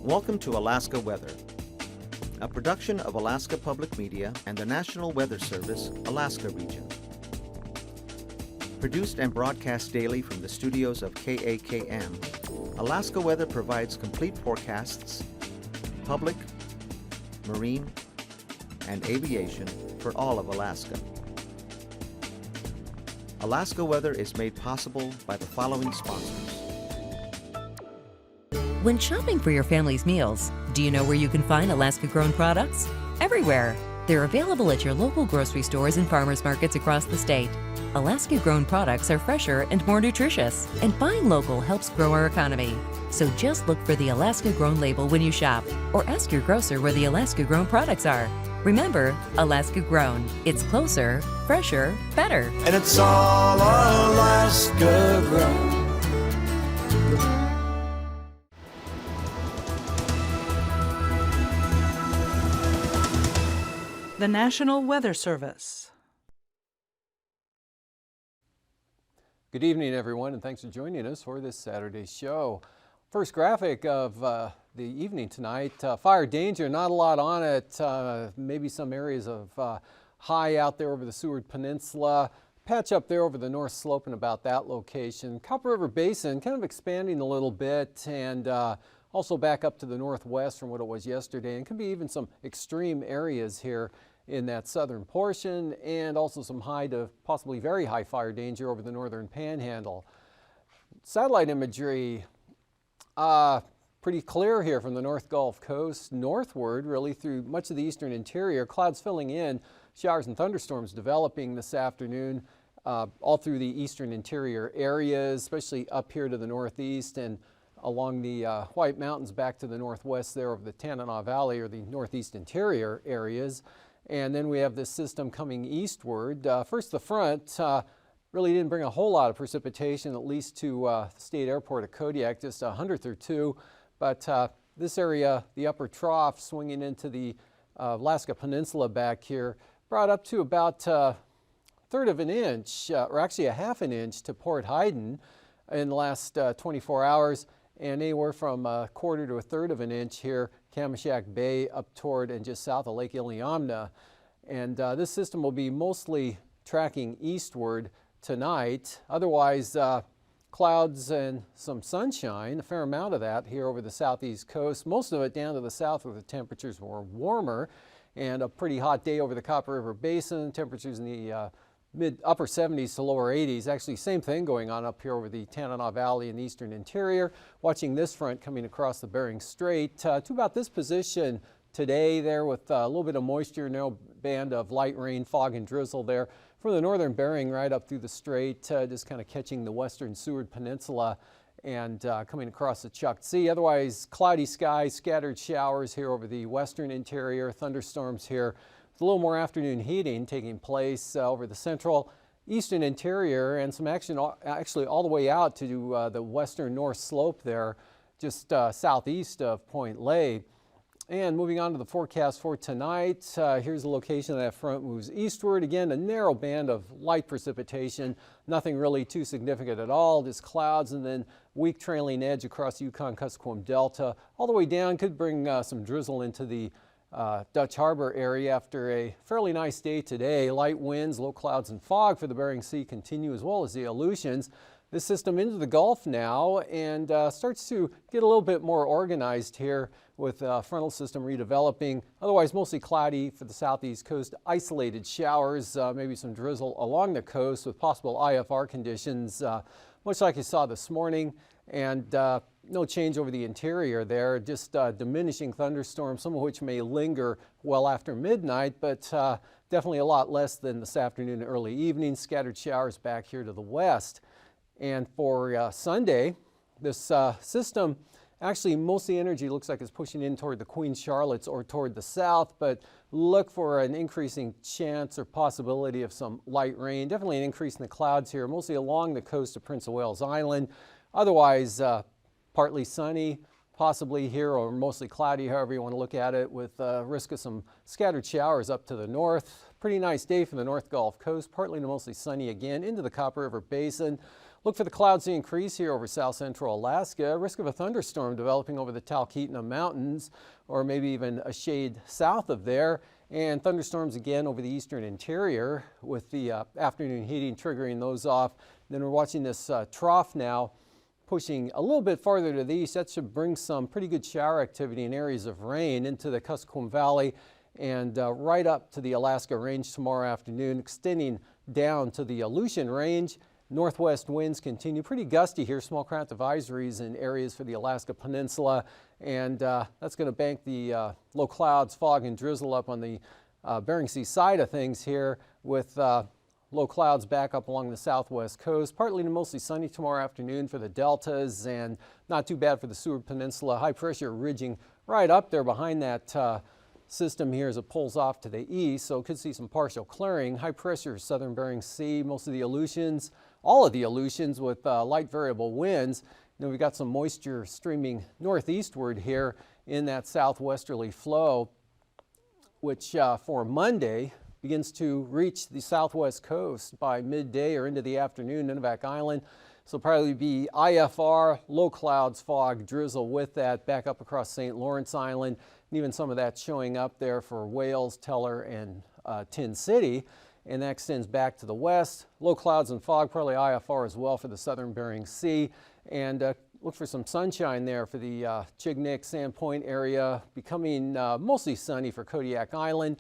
Welcome to Alaska Weather, a production of Alaska Public Media and the National Weather Service, Alaska Region. Produced and broadcast daily from the studios of KAKM, Alaska Weather provides complete forecasts, public, marine, and aviation for all of Alaska. Alaska Weather is made possible by the following sponsors. When shopping for your family's meals, do you know where you can find Alaska-grown products? Everywhere. They're available at your local grocery stores and farmers markets across the state. Alaska-grown products are fresher and more nutritious, and buying local helps grow our economy. So just look for the Alaska-grown label when you shop, or ask your grocer where the Alaska-grown products are. Remember, Alaska-grown. It's closer, fresher, better. And it's all Alaska-grown. The National Weather Service. Good evening, everyone, and thanks for joining us for this Saturday show. First graphic of the evening tonight, fire danger, not a lot on it, maybe some areas of high out there over the Seward Peninsula, patch up there over the North Slope and about that location. Copper River Basin kind of expanding a little bit, and also back up to the northwest from what it was yesterday, and could be even some extreme areas here in that southern portion, and also some high to possibly very high fire danger over the northern panhandle. Satellite imagery, pretty clear here from the North Gulf Coast northward, really through much of the eastern interior. Clouds filling in, showers and thunderstorms developing this afternoon all through the eastern interior areas, especially up here to the northeast and along the White Mountains back to the northwest there over the Tanana Valley or the northeast interior areas. And then we have this system coming eastward. First, the front really didn't bring a whole lot of precipitation, at least to the state airport at Kodiak, just a hundredth or two. But this area, the upper trough swinging into the Alaska Peninsula back here, brought up to about a third of an inch, or actually a half an inch to Port Heiden in the last 24 hours. And anywhere from a quarter to a third of an inch here, Kamishak Bay up toward and just south of Lake Iliamna. And this system will be mostly tracking eastward tonight. Otherwise, clouds and some sunshine, a fair amount of that here over the southeast coast. Most of it down to the south where the temperatures were warmer, and a pretty hot day over the Copper River Basin. Temperatures in the upper 70s to lower 80s. Actually, same thing going on up here over the Tanana Valley and eastern interior. Watching this front coming across the Bering Strait to about this position today there with a little bit of moisture, narrow band of light rain, fog and drizzle there from the northern Bering right up through the strait, just kind of catching the western Seward Peninsula and coming across the Chukchi. Otherwise, cloudy skies, scattered showers here over the western interior, thunderstorms here. A little more afternoon heating taking place over the central eastern interior, and some action actually all the way out to the western north slope there, just southeast of Point Lay. And moving on to the forecast for tonight, here's the location that front moves eastward. Again, a narrow band of light precipitation, nothing really too significant at all, just clouds and then weak trailing edge across the Yukon-Kuskokwim Delta. All the way down, could bring some drizzle into the Dutch Harbor area after a fairly nice day today. Light winds, low clouds and fog for the Bering Sea continue, as well as the Aleutians. This system into the Gulf now and starts to get a little bit more organized here with frontal system redeveloping. Otherwise, mostly cloudy for the southeast coast. Isolated showers, maybe some drizzle along the coast with possible IFR conditions, much like you saw this morning. And no change over the interior there, just diminishing thunderstorms, some of which may linger well after midnight, but definitely a lot less than this afternoon and early evening. Scattered showers back here to the west. And for Sunday, this system, actually most of the energy looks like it's pushing in toward the Queen Charlottes or toward the south, but look for an increasing chance or possibility of some light rain. Definitely an increase in the clouds here, mostly along the coast of Prince of Wales Island. Otherwise, partly sunny, possibly here, or mostly cloudy, however you want to look at it, with risk of some scattered showers up to the north. Pretty nice day for the North Gulf Coast, partly to mostly sunny again into the Copper River Basin. Look for the clouds to increase here over south central Alaska. Risk of a thunderstorm developing over the Talkeetna Mountains, or maybe even a shade south of there. And thunderstorms again over the eastern interior, with the afternoon heating triggering those off. Then we're watching this trough now pushing a little bit farther to the east. That should bring some pretty good shower activity in areas of rain into the Kuskokwim Valley and right up to the Alaska Range tomorrow afternoon, extending down to the Aleutian Range. Northwest winds continue pretty gusty here, small craft advisories in areas for the Alaska Peninsula, and that's going to bank the low clouds, fog, and drizzle up on the Bering Sea side of things here, with low clouds back up along the southwest coast. Partly to mostly sunny tomorrow afternoon for the deltas, and not too bad for the Seward Peninsula. High pressure ridging right up there behind that system here as it pulls off to the east, so could see some partial clearing. High pressure southern Bering Sea, most of the Aleutians, all of the Aleutians with light variable winds. We've got some moisture streaming northeastward here in that southwesterly flow, which for Monday begins to reach the southwest coast by midday or into the afternoon, Nunivak Island. So probably be IFR, low clouds, fog, drizzle with that back up across St. Lawrence Island, and even some of that showing up there for Wales, Teller, and Tin City. And that extends back to the west. Low clouds and fog, probably IFR as well for the southern Bering Sea. And look for some sunshine there for the Chignik, Sandpoint area, becoming mostly sunny for Kodiak Island.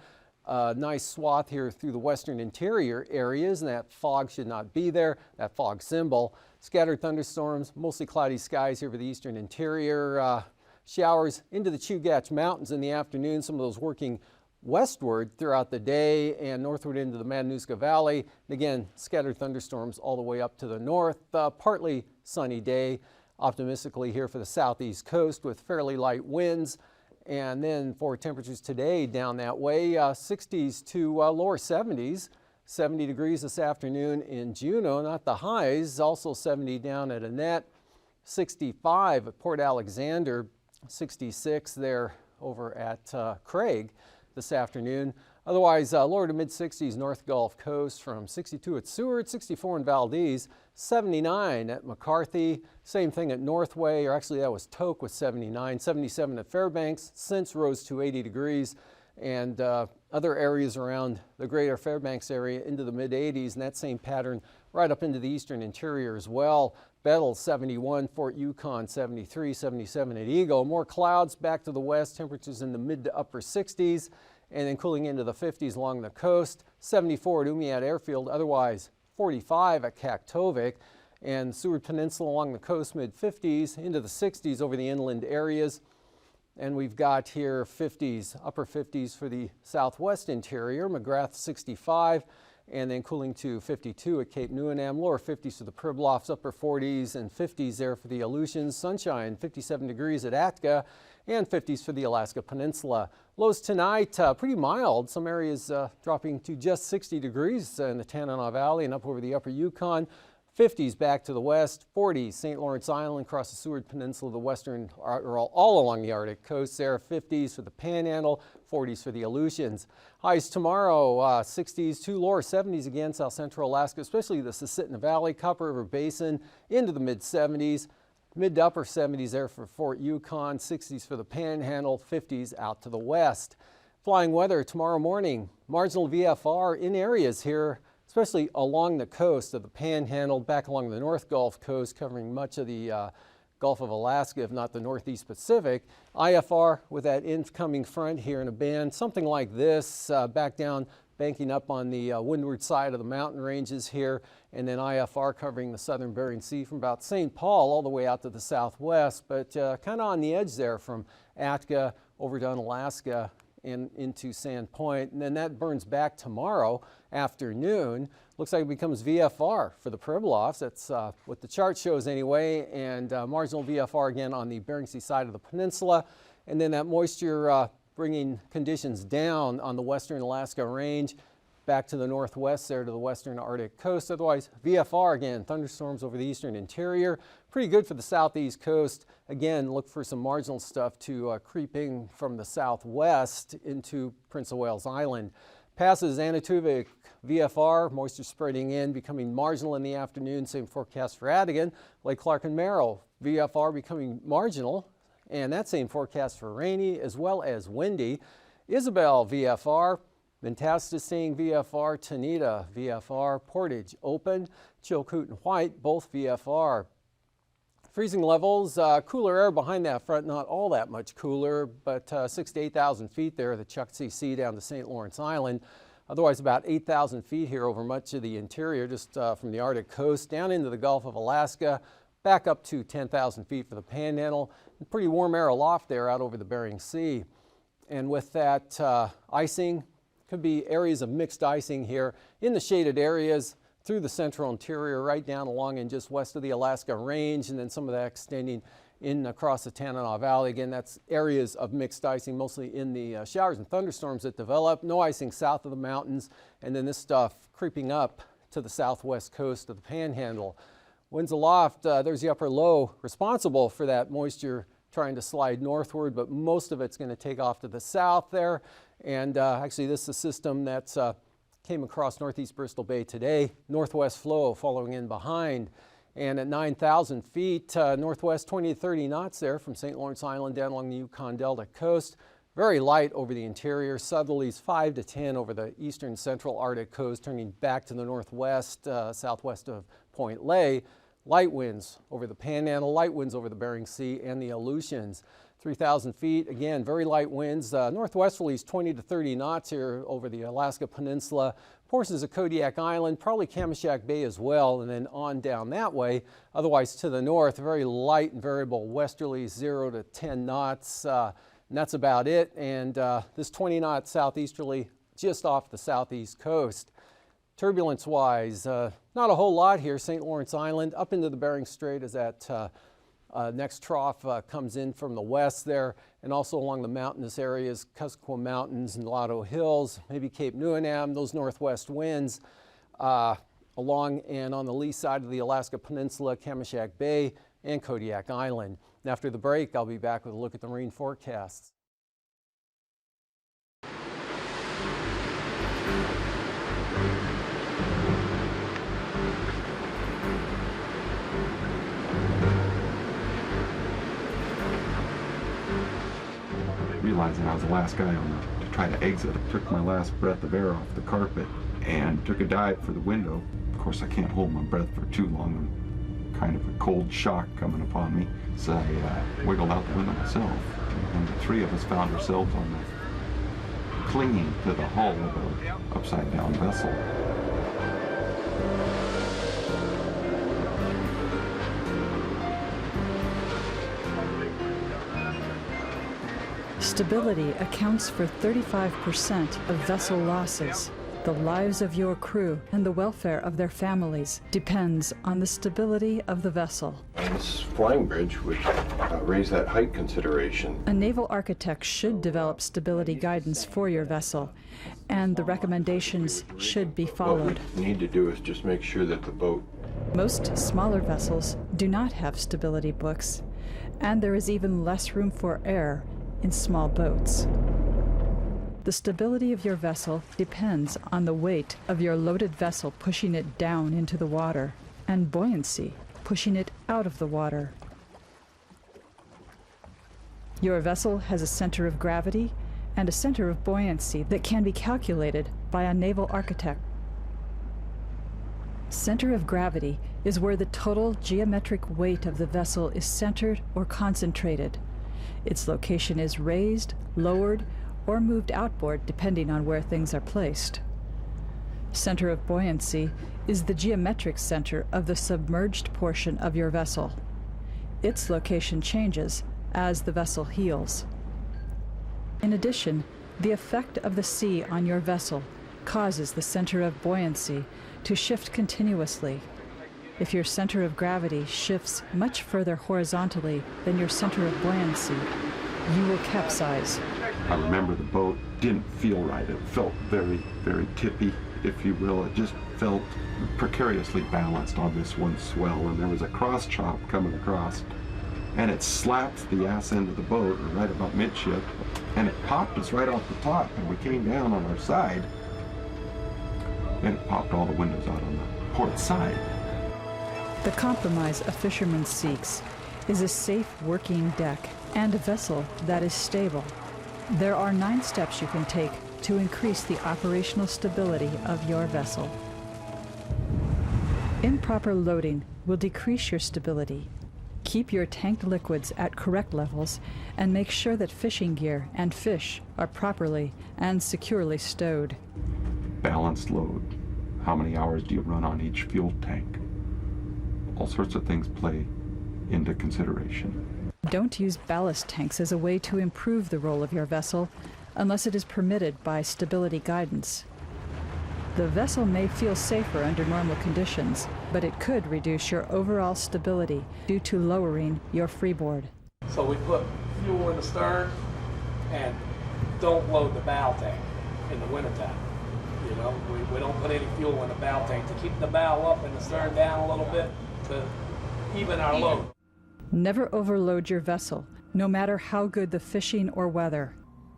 Nice swath here through the western interior areas, and that fog should not be there, that fog symbol. Scattered thunderstorms, mostly cloudy skies here for the eastern interior. Showers into the Chugach Mountains in the afternoon, some of those working westward throughout the day and northward into the Matanuska Valley. And again, scattered thunderstorms all the way up to the north. Partly sunny day, optimistically here for the southeast coast with fairly light winds. And then for temperatures today down that way, 60s to lower 70s. 70 degrees this afternoon in Juneau, not the highs. Also 70 down at Annette, 65 at Port Alexander, 66 there over at Craig this afternoon. Otherwise, lower to mid-60s North Gulf Coast, from 62 at Seward, 64 in Valdez, 79 at McCarthy. Same thing at Northway, or actually that was Tok with 79, 77 at Fairbanks. Since rose to 80 degrees. And other areas around the greater Fairbanks area into the mid-80s, and that same pattern right up into the eastern interior as well. Bettle 71, Fort Yukon 73, 77 at Eagle. More clouds back to the west, temperatures in the mid to upper 60s, and then cooling into the 50s along the coast. 74 at Umiat Airfield, otherwise 45 at Kaktovik. And Seward Peninsula along the coast, mid-50s, into the 60s over the inland areas. And we've got here 50s, upper 50s for the southwest interior, McGrath 65, and then cooling to 52 at Cape Newenham, lower 50s for the Pribilofs, upper 40s and 50s there for the Aleutians. Sunshine, 57 degrees at Atka, and 50s for the Alaska Peninsula. Lows tonight, pretty mild. Some areas dropping to just 60 degrees in the Tanana Valley and up over the upper Yukon. 50s back to the west, 40s St. Lawrence Island, across the Seward Peninsula, the western, or all along the Arctic coast there. 50s for the Panhandle, 40s for the Aleutians. Highs tomorrow, 60s to lower 70s again, south central Alaska, especially the Susitna Valley, Copper River Basin, into the mid 70s. Mid to upper 70s there for Fort Yukon, 60s for the Panhandle, 50s out to the west. Flying weather tomorrow morning, marginal VFR in areas here, especially along the coast of the Panhandle, back along the North Gulf Coast, covering much of the Gulf of Alaska, if not the Northeast Pacific. IFR with that incoming front here in a band, something like this, back down, banking up on the windward side of the mountain ranges here, and then IFR covering the southern Bering Sea from about St. Paul all the way out to the southwest, but kind of on the edge there from Atka over to Unalaska and into Sandpoint. And then that burns back tomorrow afternoon. Looks like it becomes VFR for the Pribilofs. That's what the chart shows anyway, and marginal VFR again on the Bering Sea side of the peninsula. And then that moisture bringing conditions down on the western Alaska range back to the northwest there to the western Arctic coast. Otherwise, VFR again, thunderstorms over the eastern interior. Pretty good for the southeast coast. Again, look for some marginal stuff to creeping from the southwest into Prince of Wales Island. Passes Anitovik VFR, moisture spreading in, becoming marginal in the afternoon. Same forecast for Adigan. Lake Clark and Merrill, VFR becoming marginal, and that same forecast for rainy as well as windy. Isabel VFR, Mentastas staying VFR, Tanita VFR, Portage open, Chilcoot and White both VFR. Freezing levels, cooler air behind that front, not all that much cooler, but 6,000 to 8,000 feet there, the Chukchi Sea down to St. Lawrence Island. Otherwise about 8,000 feet here over much of the interior, just from the Arctic coast down into the Gulf of Alaska, back up to 10,000 feet for the Panhandle. Pretty warm air aloft there out over the Bering Sea. And with that icing, could be areas of mixed icing here in the shaded areas through the central interior, right down along and just west of the Alaska Range, and then some of that extending in across the Tanana Valley. Again, that's areas of mixed icing, mostly in the showers and thunderstorms that develop. No icing south of the mountains, and then this stuff creeping up to the southwest coast of the Panhandle. Winds aloft, there's the upper low responsible for that moisture trying to slide northward, but most of it's going to take off to the south there. And actually, this is a system that's came across northeast Bristol Bay today. Northwest flow following in behind. And at 9,000 feet, northwest 20 to 30 knots there from St. Lawrence Island down along the Yukon Delta coast. Very light over the interior. Southerlies 5 to 10 over the eastern central Arctic coast, turning back to the northwest, southwest of Point Ley. Light winds over the Panhandle, light winds over the Bering Sea and the Aleutians. 3,000 feet, again, very light winds. Northwesterlies 20 to 30 knots here over the Alaska Peninsula. Portions of Kodiak Island, probably Kamishak Bay as well, and then on down that way. Otherwise to the north, very light and variable westerlies 0 to 10 knots. And that's about it. And this 20 knot southeasterly just off the southeast coast. Turbulence-wise, not a whole lot here. St. Lawrence Island up into the Bering Strait as that next trough comes in from the west there, and also along the mountainous areas, Kuskokwim Mountains and Lotto Hills, maybe Cape Newenham, those northwest winds along and on the lee side of the Alaska Peninsula, Kamishak Bay, and Kodiak Island. And after the break, I'll be back with a look at the marine forecasts. Realizing I was the last guy to try to exit, I took my last breath of air off the carpet and took a dive for the window. Of course, I can't hold my breath for too long. Kind of a cold shock coming upon me. So I wiggled out the window myself, and the three of us found ourselves on the clinging to the hull of an upside-down vessel. Stability accounts for 35% of vessel losses. The lives of your crew and the welfare of their families depends on the stability of the vessel. This flying bridge would raise that height consideration. A naval architect should develop stability guidance for your vessel, and the recommendations should be followed. What we need to do is just make sure that the boat... Most smaller vessels do not have stability books, and there is even less room for air in small boats. The stability of your vessel depends on the weight of your loaded vessel pushing it down into the water, and buoyancy pushing it out of the water. Your vessel has a center of gravity and a center of buoyancy that can be calculated by a naval architect. Center of gravity is where the total geometric weight of the vessel is centered or concentrated. Its location is raised, lowered, or moved outboard depending on where things are placed. Center of buoyancy is the geometric center of the submerged portion of your vessel. Its location changes as the vessel heels. In addition, the effect of the sea on your vessel causes the center of buoyancy to shift continuously. If your center of gravity shifts much further horizontally than your center of buoyancy, you will capsize. I remember the boat didn't feel right. It felt very, very tippy, if you will. It just felt precariously balanced on this one swell, and there was a cross chop coming across, and it slapped the ass end of the boat right about midship, and it popped us right off the top, and we came down on our side, It had popped all the windows out on the port side. The compromise a fisherman seeks is a safe working deck and a vessel that is stable. There are 9 steps you can take to increase the operational stability of your vessel. Improper loading will decrease your stability. Keep your tanked liquids at correct levels and make sure that fishing gear and fish are properly and securely stowed. Balanced load. How many hours do you run on each fuel tank? All sorts of things play into consideration. Don't use ballast tanks as a way to improve the roll of your vessel unless it is permitted by stability guidance. The vessel may feel safer under normal conditions, but it could reduce your overall stability due to lowering your freeboard. So we put fuel in the stern and don't load the bow tank in the wintertime. You know, we don't put any fuel in the bow tank to keep the bow up and the stern down a little bit to even our load. Never overload your vessel, no matter how good the fishing or weather.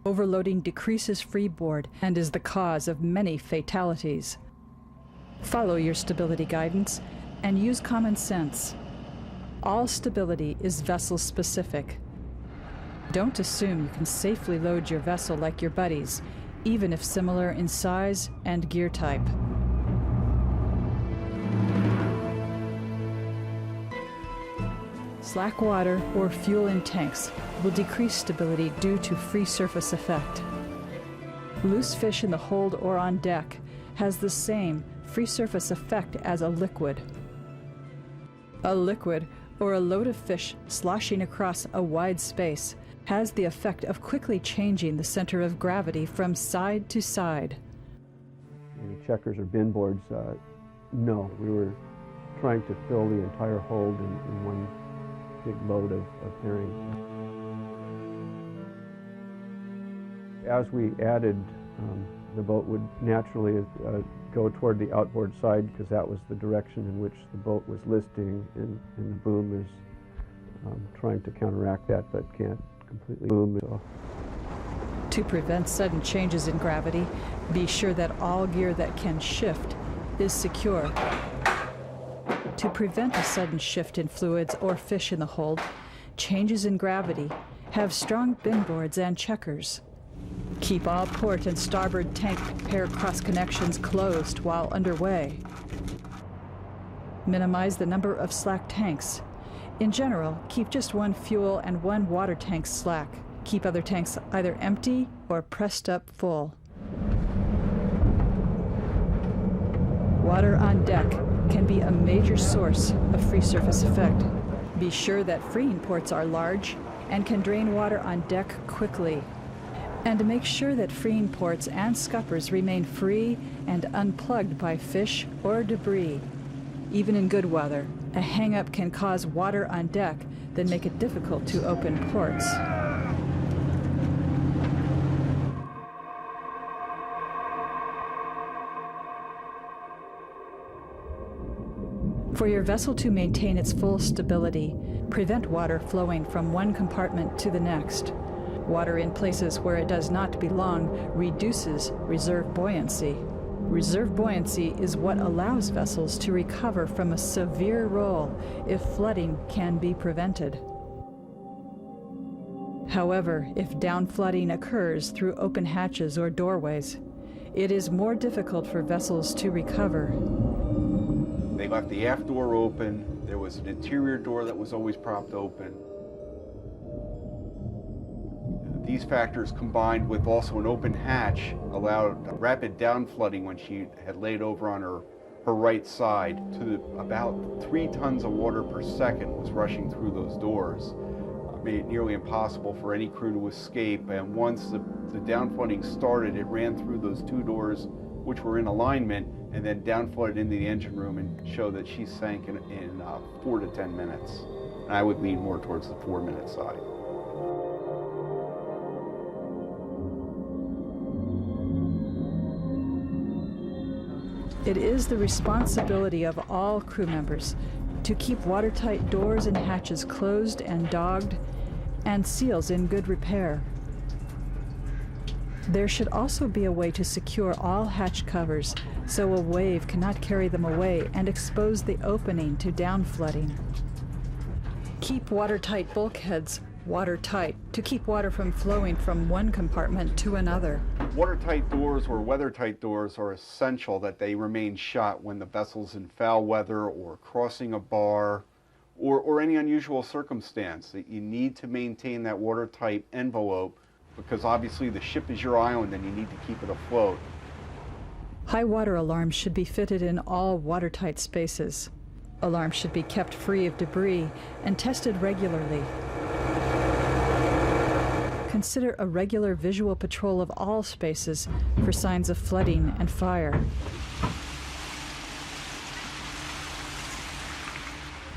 Overloading decreases freeboard and is the cause of many fatalities. Follow your stability guidance and use common sense. All stability is vessel specific. Don't assume you can safely load your vessel like your buddies, even if similar in size and gear type. Slack water or fuel in tanks will decrease stability due to free surface effect. Loose fish in the hold or on deck has the same free surface effect as a liquid. A liquid, or a load of fish sloshing across a wide space, has the effect of quickly changing the center of gravity from side to side. Any checkers or bin boards, no. We were trying to fill the entire hold in one big load of herring. As we added, the boat would naturally go toward the outboard side because that was the direction in which the boat was listing, and the boom is trying to counteract that but can't completely boom. So. To prevent sudden changes in gravity, be sure that all gear that can shift is secure. To prevent a sudden shift in fluids or fish in the hold, changes in gravity, have strong bin boards and checkers. Keep all port and starboard tank pair cross connections closed while underway. Minimize the number of slack tanks. In general, keep just one fuel and one water tank slack. Keep other tanks either empty or pressed up full. Water on deck can be a major source of free surface effect. Be sure that freeing ports are large and can drain water on deck quickly. And make sure that freeing ports and scuppers remain free and unplugged by fish or debris. Even in good weather, a hang-up can cause water on deck, then make it difficult to open ports. For your vessel to maintain its full stability, prevent water flowing from one compartment to the next. Water in places where it does not belong reduces reserve buoyancy. Reserve buoyancy is what allows vessels to recover from a severe roll if flooding can be prevented. However, if down flooding occurs through open hatches or doorways, it is more difficult for vessels to recover. They left the aft door open. There was an interior door that was always propped open. These factors combined with also an open hatch allowed rapid down flooding when she had laid over on her right side to about 3 tons of water per second was rushing through those doors. Made it nearly impossible for any crew to escape, and once the down flooding started, it ran through those 2 doors which were in alignment and then down flooded into the engine room and showed that she sank in 4 to 10 minutes. And I would lean more towards the 4-minute side. It is the responsibility of all crew members to keep watertight doors and hatches closed and dogged, and seals in good repair. There should also be a way to secure all hatch covers so a wave cannot carry them away and expose the opening to downflooding. Keep watertight bulkheads watertight to keep water from flowing from one compartment to another. Watertight doors or weathertight doors are essential that they remain shut when the vessel's in foul weather or crossing a bar or any unusual circumstance. That you need to maintain that watertight envelope because obviously the ship is your island and you need to keep it afloat. High water alarms should be fitted in all watertight spaces. Alarms should be kept free of debris and tested regularly. Consider a regular visual patrol of all spaces for signs of flooding and fire.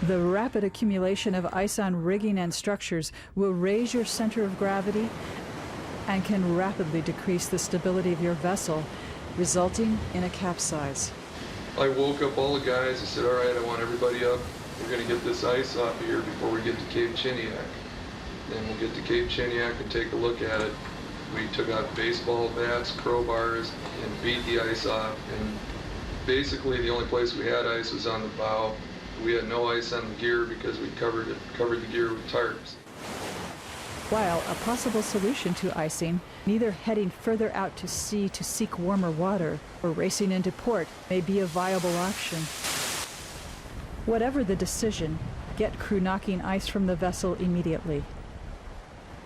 The rapid accumulation of ice on rigging and structures will raise your center of gravity and can rapidly decrease the stability of your vessel, resulting in a capsize. I woke up all the guys. I said, all right, I want everybody up. We're going to get this ice off of here before we get to Cape Chiniak. Then we'll get to Cape Chiniak and take a look at it. We took out baseball bats, crowbars, and beat the ice off. And basically the only place we had ice was on the bow. We had no ice on the gear because we covered the gear with tarps. While a possible solution to icing, neither heading further out to sea to seek warmer water or racing into port may be a viable option. Whatever the decision, get crew knocking ice from the vessel immediately.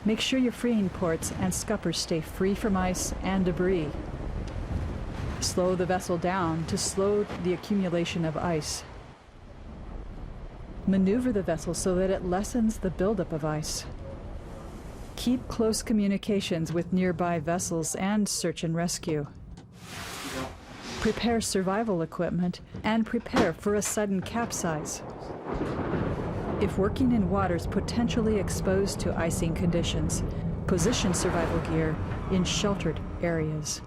Make sure your freeing ports and scuppers stay free from ice and debris. Slow the vessel down to slow the accumulation of ice. Maneuver the vessel so that it lessens the buildup of ice. Keep close communications with nearby vessels and search and rescue. Prepare survival equipment and prepare for a sudden capsize. If working in waters potentially exposed to icing conditions, position survival gear in sheltered areas.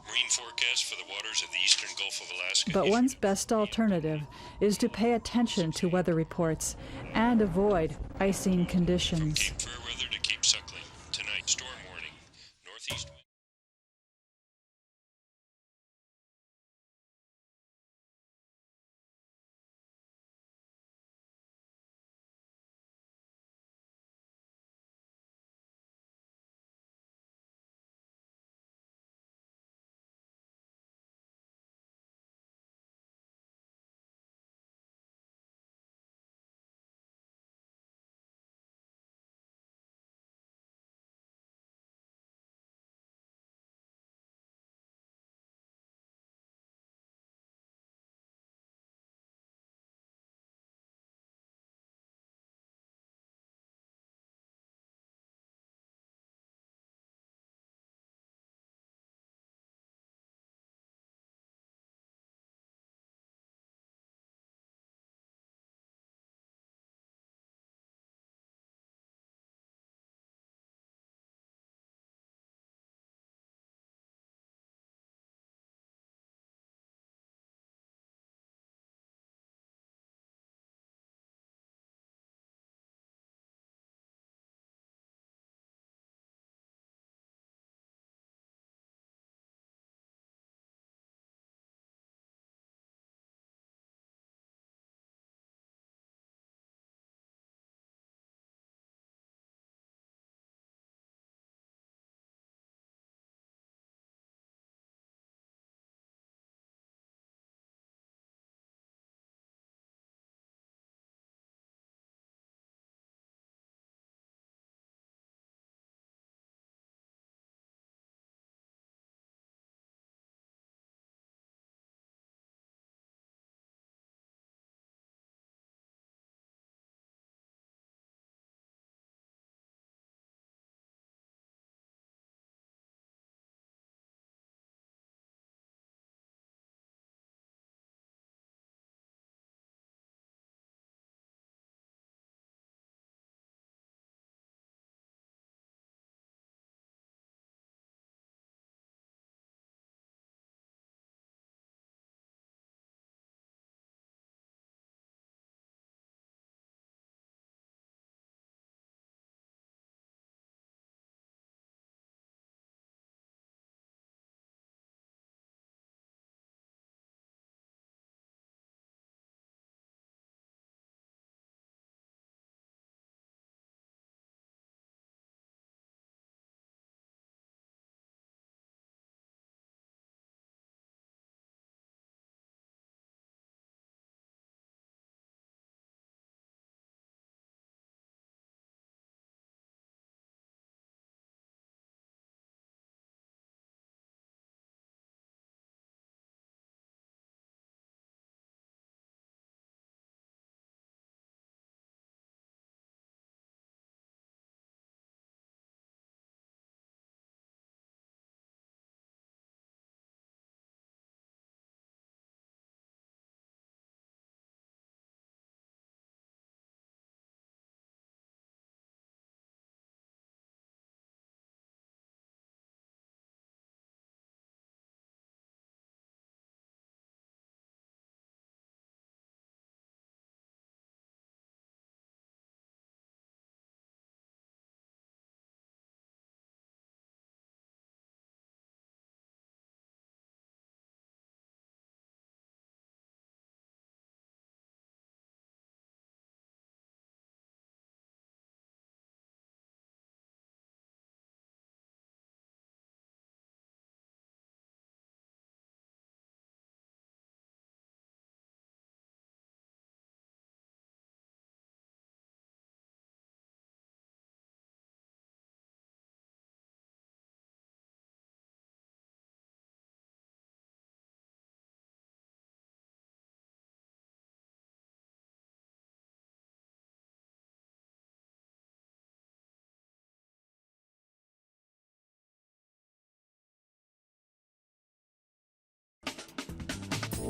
Marine forecast for the waters of the eastern Gulf of Alaska. But one's best alternative is to pay attention to weather reports and avoid icing conditions. Cape Fairweather to Cape Suckling. Tonight, storm warning. Northeast wind.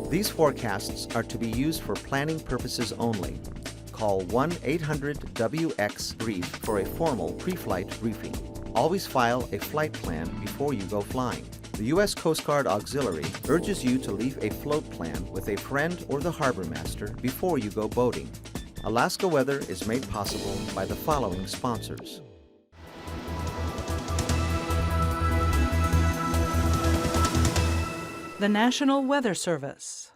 These forecasts are to be used for planning purposes only. Call 1-800-WX-BRIEF for a formal pre-flight briefing. Always file a flight plan before you go flying. The U.S. Coast Guard Auxiliary urges you to leave a float plan with a friend or the harbor master before you go boating. Alaska Weather is made possible by the following sponsors. The National Weather Service.